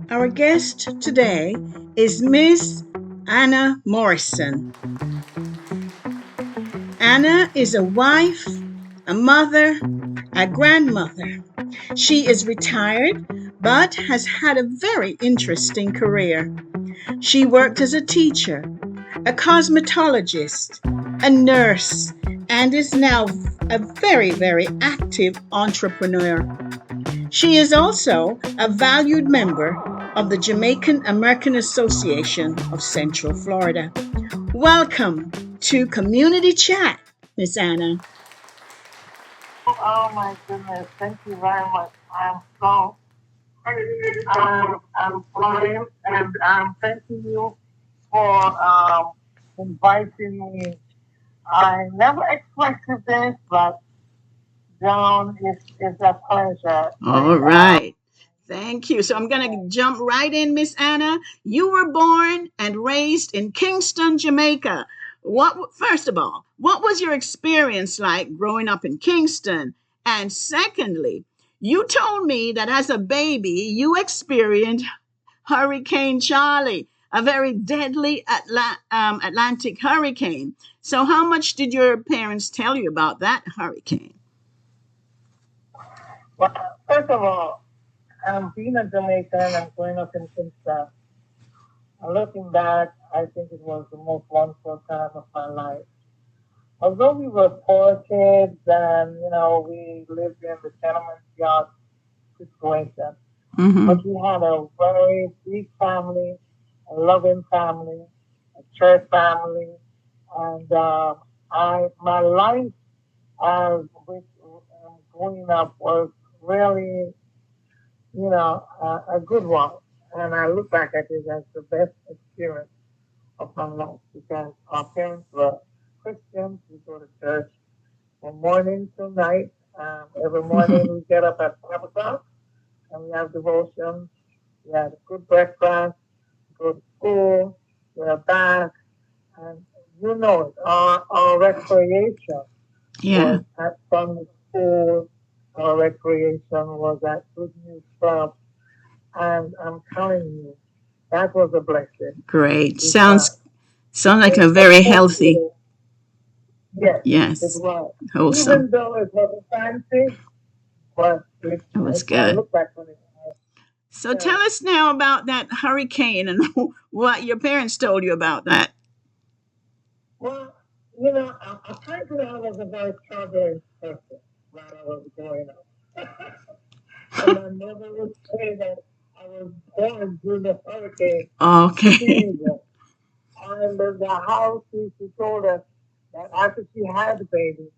Our guest today is Miss Anna Morrison. Anna is a wife, a mother, a grandmother. She is retired but has had a very interesting career. She worked as a teacher, a cosmetologist, a nurse, and is now a very, very active entrepreneur. She is also a valued member of the Jamaican American Association of Central Florida. Welcome to Community Chat, Miss Anna. Oh my goodness, thank you very much. I'm flying and I'm thanking you for inviting me. I never expected this, but John, it's a pleasure. All right. Thank you. So I'm going to jump right in, Miss Anna. You were born and raised in Kingston, Jamaica. First of all, what was your experience like growing up in Kingston? And secondly, you told me that as a baby, you experienced Hurricane Charlie, a very deadly Atlantic hurricane. So how much did your parents tell you about that hurricane? Well, first of all, being a Jamaican and growing up in Kingston, and looking back, I think it was the most wonderful time of my life. Although we were poor kids and, we lived in the tenement yard situation, but we had a very big family, a loving family, a church family, and my life as with growing up was really, a good one. And I look back at it as the best experience of my life because our parents were Christians. We go to church from morning to night. Every morning we get up at 5 o'clock and we have devotion. We had a good breakfast, go to school, we're back, and our recreation Yeah. was at Sunday school, our recreation was at Good News Club, and I'm telling you, that was a blessing. Great. Because Sounds like a very healthy. especially, yes, it Yes. was. Wholesome. Even though it wasn't fancy, but It was I good. look back on it. So Yeah. tell us now about that hurricane and what your parents told you about that. Well, apparently I was a very turbulent person when I was growing up. And my mother would say that I was born during the hurricane Okay. season. And the house, she told us that after she had the baby,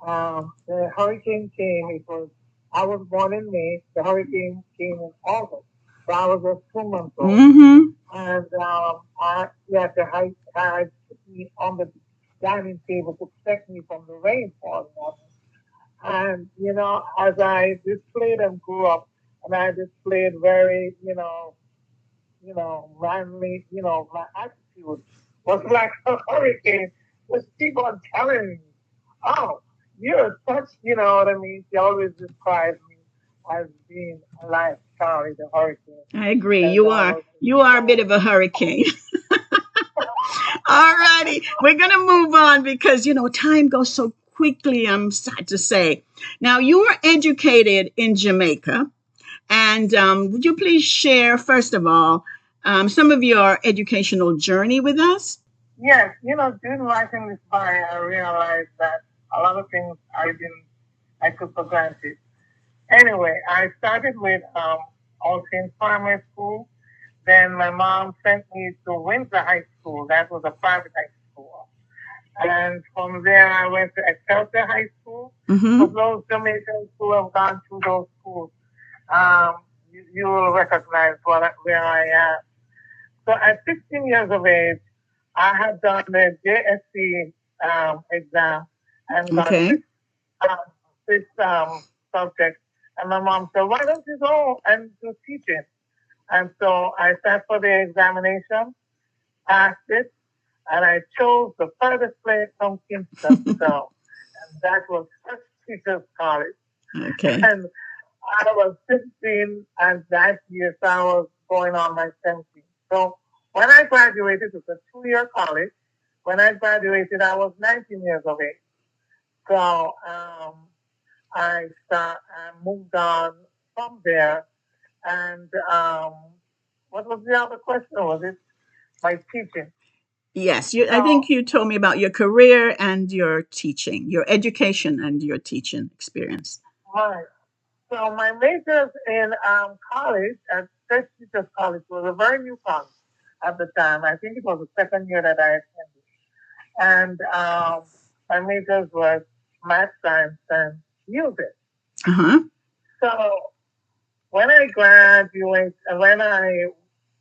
the hurricane came. I was born in May. The hurricane came in August. So I was just 2 months old. And we had to hide me on the dining table to protect me from the rain falling on me. And, as I displayed and grew up, and I displayed very, manly, my attitude was like a hurricane. Just keep on telling me, oh, you're such, you know what I mean? She always described me as being like Charlie the hurricane I agree. because I was You are a bit of a hurricane. All righty. We're going to move on because, time goes so quickly, I'm sad to say. Now, you were educated in Jamaica. And would you please share, first of all, some of your educational journey with us? yes, during writing this bio, I realized that a lot of things I took for granted. Anyway, I started with All Saints Primary School. Then my mom sent me to Windsor High School. That was a private high school. And from there, I went to Excelsior High School. For those Jamaicans who have gone through those schools, you will recognize where I am. So at 16 years of age, I had done the JSC exam and got Okay. um, six subjects. And my mom said, why don't you go and do teaching? And so I sat for the examination, passed it, and I chose the furthest place from Kingston to go. And that was First Teachers College. Okay. And I was 16 and that year, so I was going on my 17th. So when I graduated, it was a 2 year college. When I graduated, I was 19 years of age. So I moved on from there. And what was the other question? Was it my teaching? Yes, I think So, you told me about your career and your teaching, your education and your teaching experience. right. So my majors in college at State Teachers College was a very new college at the time. I think it was the second year that I attended. And my majors was math, science, and music. Uh huh. So when I graduated,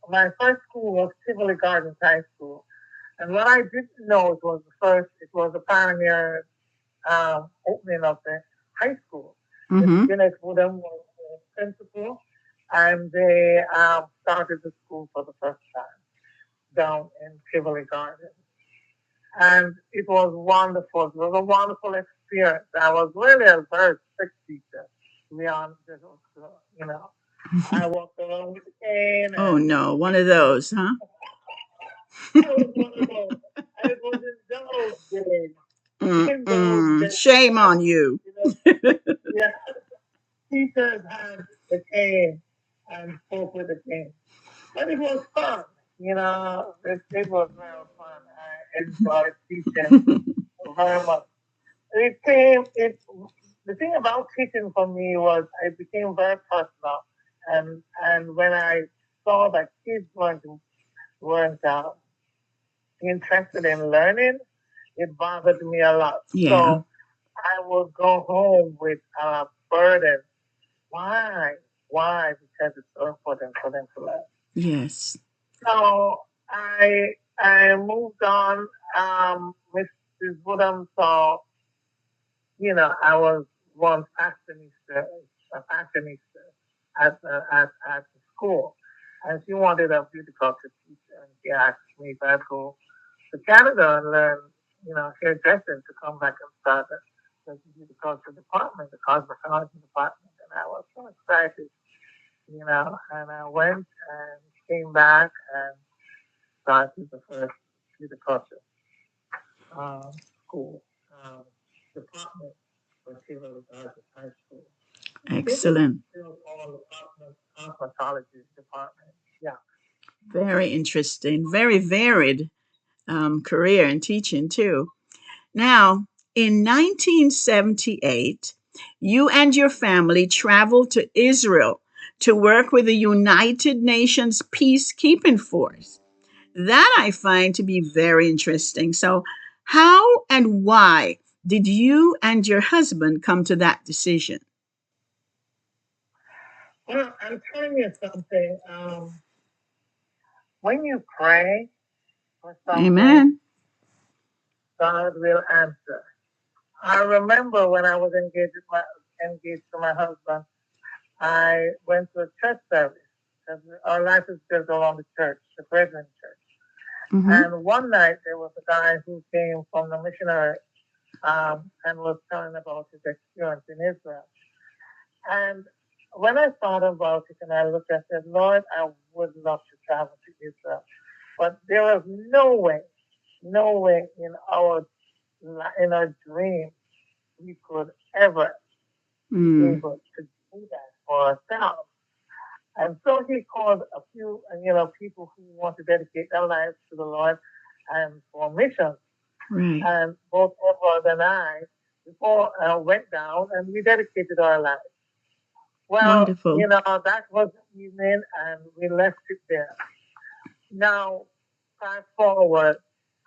my first school was Tivoli Gardens High School. And what I didn't know, it was the pioneer opening of the high school. Miss Mm-hmm. Guinness Woodham was the principal, and they started the school for the first time down in Tivoli Gardens. And it was wonderful. It was a wonderful experience. I was really a very strict teacher, to be honest. You know, I walked around with a cane Oh and no, one of those, huh? I was one of those. I was in those days. In those Mm-mm. days, Shame on you. you know, yeah, teachers had the cane and spoke with the cane. But it was fun, it was very fun. I enjoyed teaching very much. It the thing about teaching for me was it became very personal, and when I saw that kids weren't interested in learning, it bothered me a lot. Yeah. So I would go home with a burden. Why? Why? Because it's so important for them to learn. Yes. So I moved on. Mrs. Woodham saw, I was one fashionista at the school, and she wanted a beauty culture teacher, and she asked me if I'd go to Canada and learn, hairdressing to come back and start the beauty culture department, the cosmetology department, and I was so excited, and I went and came back and started the first beauty culture um, school department for Tivoli Gardens High School. I think it is Excellent. still called the cosmetology department. Yeah. Very interesting. Very varied career in teaching, too. Now, in 1978, you and your family traveled to Israel to work with the United Nations Peacekeeping Force. That I find to be very interesting. So, how and why did you and your husband come to that decision? Well, I'm telling you something. When you pray for something, Amen. God will answer. I remember when I was engaged to my husband, I went to a church service. 'Cause our life is built around the church, the Brethren Church. Mm-hmm. And one night there was a guy who came from the missionary and was telling about his experience in Israel. And when I thought about it and I looked, I said, Lord, I would love to travel to Israel. But there was no way in our dream we could ever be Mm, able to do that for ourselves. And so he called a few, people who want to dedicate their lives to the Lord and for missions. right. And both Edward and I, before went down and we dedicated our lives. Well, Wonderful. that was the evening and we left it there. Now, fast forward,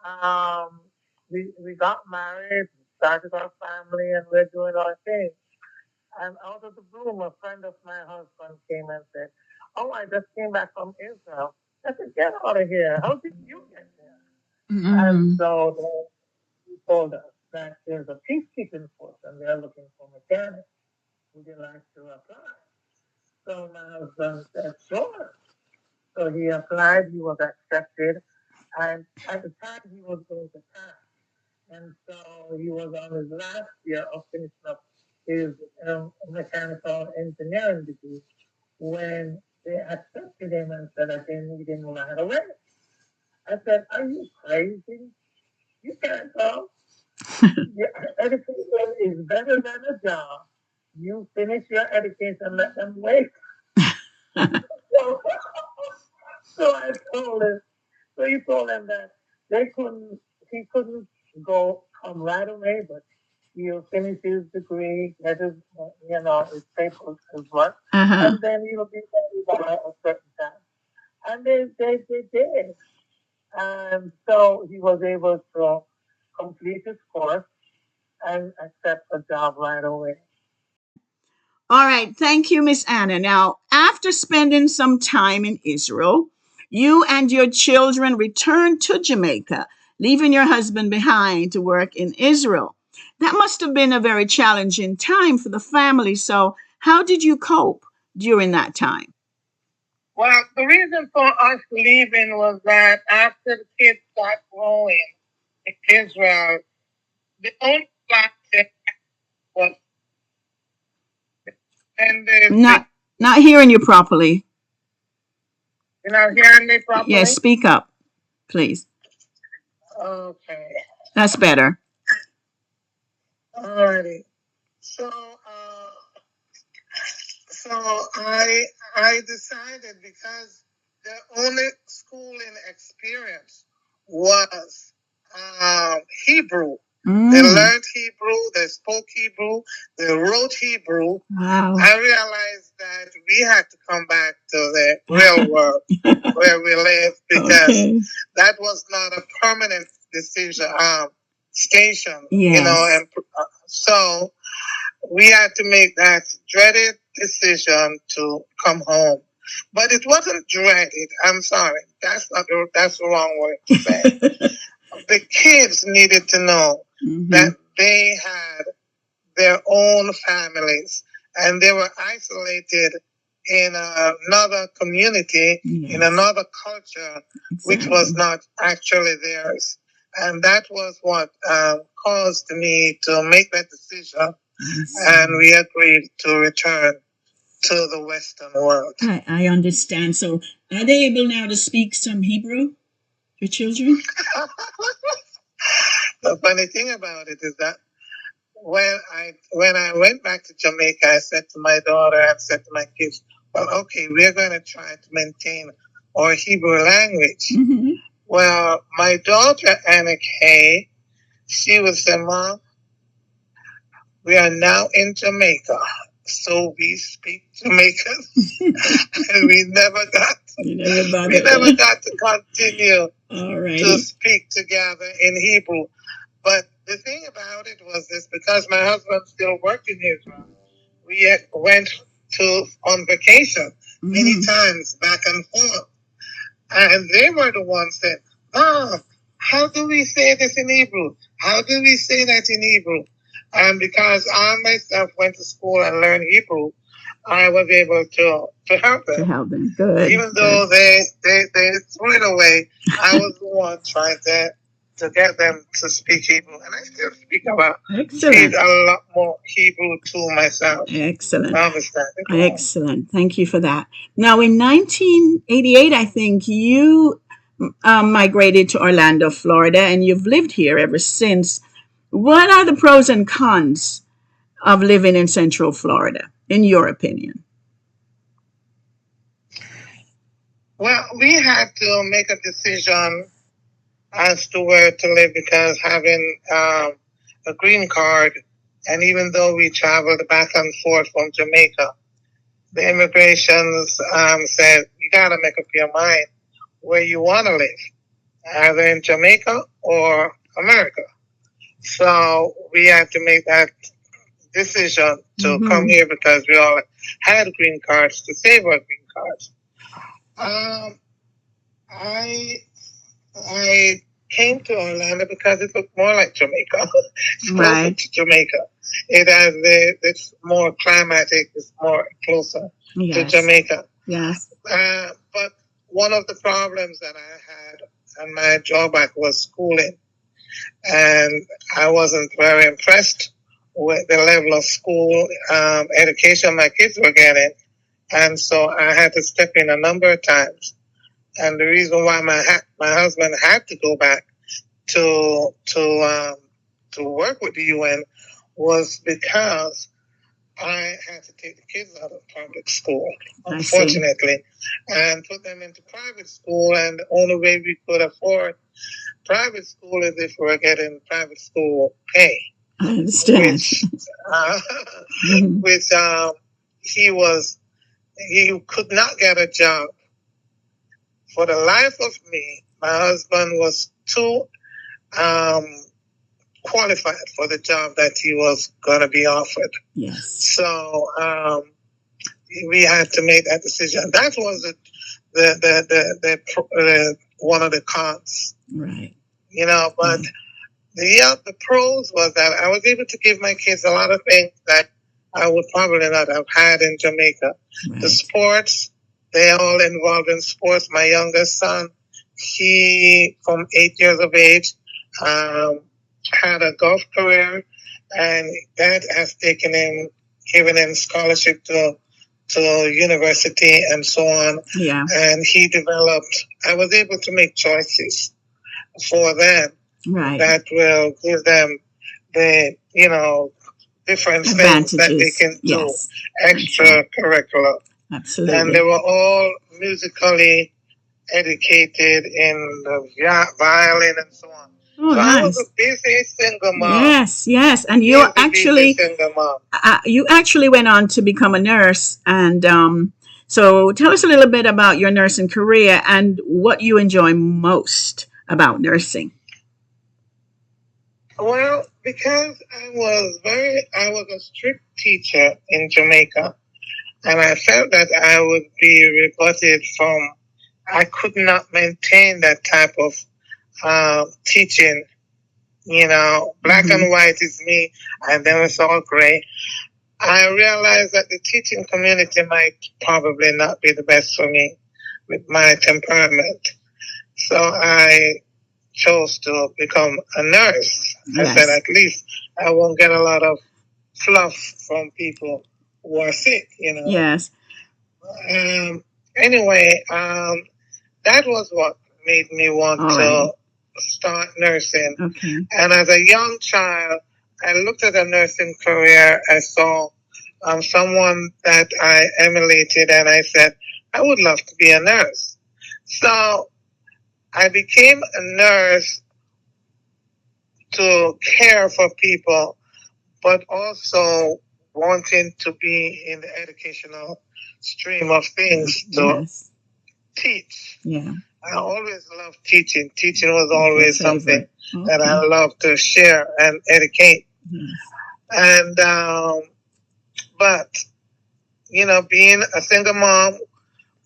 um, we got married, we started our family, and we're doing our thing. And out of the blue, a friend of my husband came and said, "Oh, I just came back from Israel." I said, "Get out of here. How did you get there?" And Mm, so he told us that there's a peacekeeping force and they're looking for mechanics. Would you like to apply? So my husband said, "Sure." So he applied, he was accepted, and at the time he was going to pass. And so he was on his last year of finishing up his mechanical engineering degree when they accepted to them and said that they needed me right away. I said, "Are you crazy? You can't go. Your education is better than a job. You finish your education, let them wait." So, so I told him, so he told him that he couldn't come right away, but he'll finish his degree, get his, his papers, his work, and then he'll be ready by a certain time. And they did. And so he was able to complete his course and accept a job right away. All right. Thank you, Miss Anna. Now, after spending some time in Israel, you and your children returned to Jamaica, leaving your husband behind to work in Israel. That must have been a very challenging time for the family. So, how did you cope during that time? Well, the reason for us leaving was that after the kids got growing in Israel, the only black thing was, and not hearing you properly. You're not hearing me properly? Yes, speak up, please. Okay. That's better. Alrighty. So, I decided, because the only schooling experience was Hebrew. They learned Hebrew, they spoke Hebrew, they wrote Hebrew. Wow. I realized that we had to come back to the real world where we live, because that was not a permanent decision, station, Yes. and so we had to make that dreaded decision to come home. But it wasn't dreaded. I'm sorry. That's the wrong word to say. The kids needed to know that they had their own families and they were isolated in another community, in another culture, which was not actually theirs. And that was what caused me to make that decision. And we agreed to return to the Western world. I understand. So, are they able now to speak some Hebrew, your children? The funny thing about it is that when I went back to Jamaica, I said to my daughter, I said to my kids, well, okay, we're going to try to maintain our Hebrew language. Well, my daughter, Anna Kay, she would say, Mom, we are now in Jamaica, so we speak Jamaican. And we never got to continue to speak together in Hebrew. But the thing about it was this, because my husband still worked in Israel, we went on vacation many times back and forth. And they were the ones that, Mom, how do we say this in Hebrew? How do we say that in Hebrew? And because I myself went to school and learned Hebrew, I was able to help them. To help them, good. Even though they threw it away, I was the one trying to get them to speak Hebrew. And I still speak a lot more Hebrew to myself. Excellent. I understand it. Excellent. Thank you for that. Now, in 1988, I think you migrated to Orlando, Florida, and you've lived here ever since. What are the pros and cons of living in Central Florida, in your opinion? Well, we had to make a decision as to where to live, because having a green card, and even though we traveled back and forth from Jamaica, the immigrations said, you got to make up your mind where you want to live, either in Jamaica or America. So we had to make that decision to come here, because we all had green cards, to save our green cards. I came to Orlando because it looked more like Jamaica. It's closer to Jamaica. It has it's more climatic, it's more closer to Jamaica. Yes. But one of the problems that I had, and my drawback, was schooling. And I wasn't very impressed with the level of school education my kids were getting And so I had to step in a number of times. And the reason why my husband had to go back to work with the UN was because I had to take the kids out of public school, unfortunately, and put them into private school. And the only way we could afford private school is if we were getting private school pay. I understand. Which he could not get a job. For the life of me, my husband was too qualified for the job that he was going to be offered. Yes. So we had to make that decision. That was the one of the cons. Right. You know, but the pros was that I was able to give my kids a lot of things that I would probably not have had in Jamaica. Right. The sports, they all involved in sports. My youngest son, he, from 8 years of age, had a golf career, and that has given him scholarship to university and so on. Yeah. And he developed, I was able to make choices for them. Right. That will give them the, different things that they can do, extracurricular. Absolutely. And they were all musically educated in the violin and so on. Oh, so nice. I was a busy single mom. Yes. And you actually went on to become a nurse. And so tell us a little bit about your nursing career and what you enjoy most about nursing. Well, because I was a strict teacher in Jamaica, and I felt that I would be rebutted I could not maintain that type of teaching. Black and white is me, and then it's all gray. I realized that the teaching community might probably not be the best for me with my temperament. So I chose to become a nurse. Yes. I said, at least I won't get a lot of fluff from people who are sick, Yes. Anyway, that was what made me want to start nursing. Okay. And as a young child, I looked at a nursing career. I saw someone that I emulated, and I said, I would love to be a nurse. So I became a nurse to care for people, but also wanting to be in the educational stream of things to teach. Yeah. I always loved teaching. Teaching was always something that I loved to share and educate. Yes. And, but, being a single mom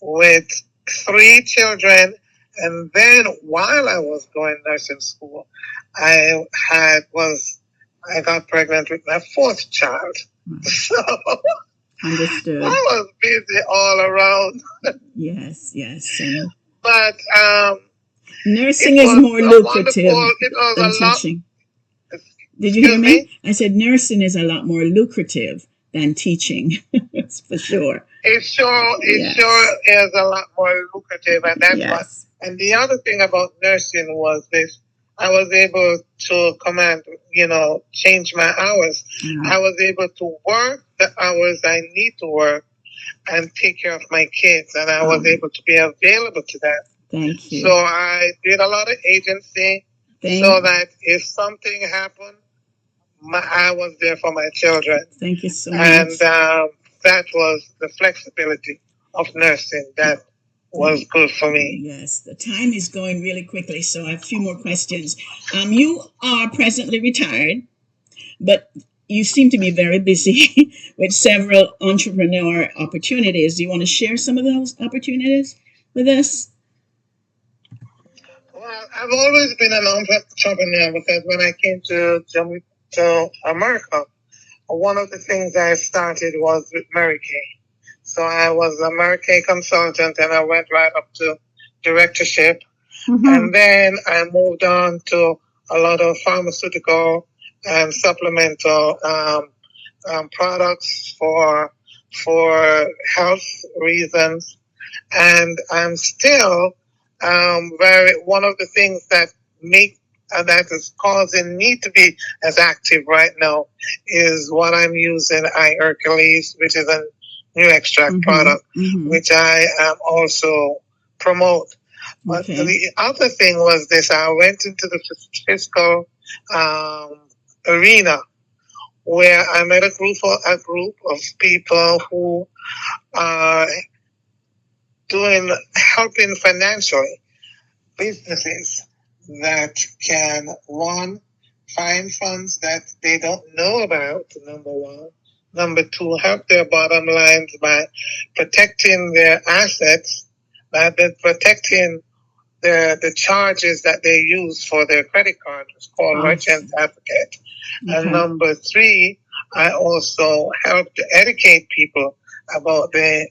with 3 children, and then while I was going nursing school, I got pregnant with my 4th child. So understood. I was busy all around. Yes. But nursing is more lucrative than teaching. Did you hear me? I said nursing is a lot more lucrative than teaching. That's for sure. It sure is a lot more lucrative, and that's what. And the other thing about nursing was this: I was able to change my hours. I was able to work the hours I need to work and take care of my kids, and I was able to be available to that. Thank you. So I did a lot of agency so that if something happened, I was there for my children. Thank you so much. And that was the flexibility of nursing that was good for me. Yes, the time is going really quickly, so I have a few more questions. You are presently retired, but you seem to be very busy with several entrepreneur opportunities. Do you want to share some of those opportunities with us? Well, I've always been an entrepreneur because when I came to America, one of the things I started was with Mary Kay. So I was a Mary Kay consultant, and I went right up to directorship. Mm-hmm. And then I moved on to a lot of pharmaceutical and supplemental products for for health reasons, and I'm still one of the things that make that is causing me to be as active right now is what I'm using, Hercules, which is a new extract product, which I also promote. But the other thing was this: I went into the fiscal arena where I met a group of people who are helping financially businesses that can, one, find funds that they don't know about, number one. Number two, help their bottom lines by protecting their assets, by protecting the charges that they use for their credit card. It's called Merchant Advocate. And number three, I also help to educate people about the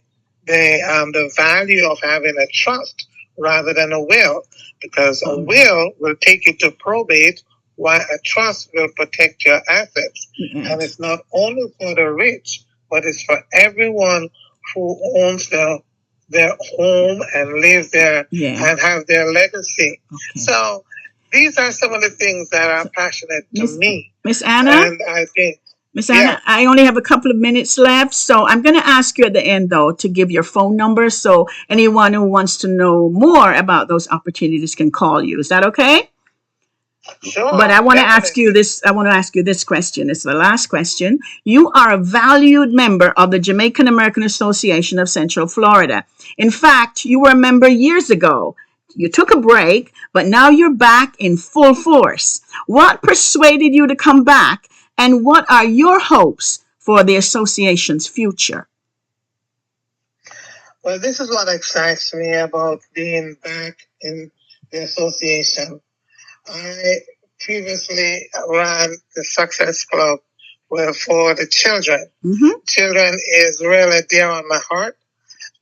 value of having a trust rather than a will, because a will take you to probate, while a trust will protect your assets. And it's not only for the rich, but it's for everyone who owns their home and live there and have their legacy. So these are some of the things that are passionate to me. Miss Anna? And I think, Miss Anna, I only have a couple of minutes left, so I'm going to ask you at the end, though, to give your phone number so anyone who wants to know more about those opportunities can call you. Is that okay? Sure. But I want to ask you this. I want to ask you this question. It's the last question. You are a valued member of the Jamaican American Association of Central Florida. In fact, you were a member years ago. You took a break, but now you're back in full force. What persuaded you to come back, and what are your hopes for the association's future? Well, this is what excites me about being back in the association. I previously ran the Success Club for the children. Children is really dear on my heart,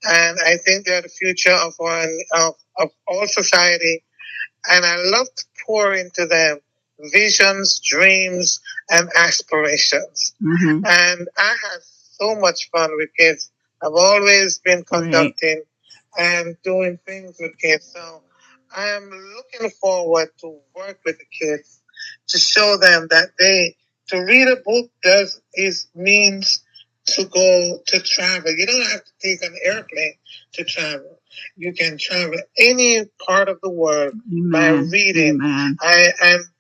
and I think they're the future of all society. And I love to pour into them visions, dreams, and aspirations. And I have so much fun with kids. I've always been conducting and doing things with kids. So I am looking forward to work with the kids to show them that to read a book means to go to travel. You don't have to take an airplane to travel. You can travel any part of the world by reading. And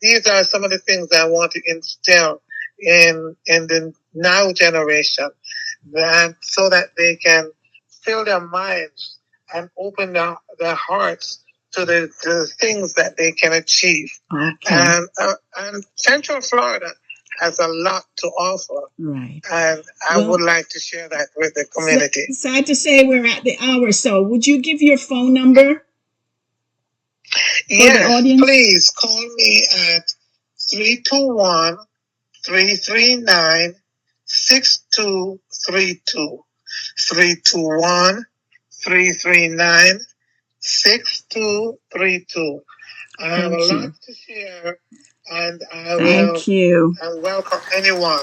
these are some of the things I want to instill in the now generation, so that they can fill their minds and open their hearts to the things that they can achieve. And Central Florida has a lot to offer. And I would like to share that with the community. Sad to say we're at the hour, so would you give your phone number? Yes, please call me at 321-339-6232. 321-339-6232. I have a lot to share, and I welcome anyone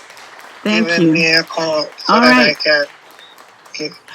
giving me a call so that I can.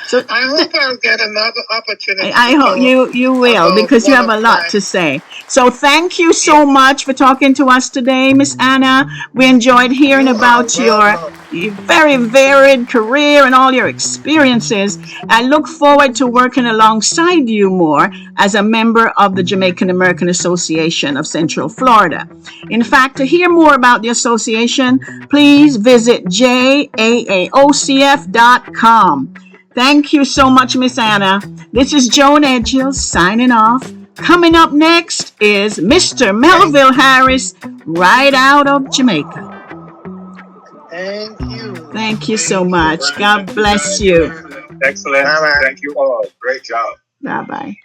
So I hope I'll get another opportunity. I hope you will, because you have a lot to say. So thank you so much for talking to us today, Miss Anna. We enjoyed hearing about your very varied career and all your experiences. I look forward to working alongside you more as a member of the Jamaican American Association of Central Florida. In fact, to hear more about the association, please visit JAAOCF.com. Thank you so much, Miss Anna. This is Joan Edghill signing off. Coming up next is Mr. Melville Harris, right out of Jamaica. Thank you. Thank you so much. God bless you. Excellent. Thank you all. Great job. Bye-bye.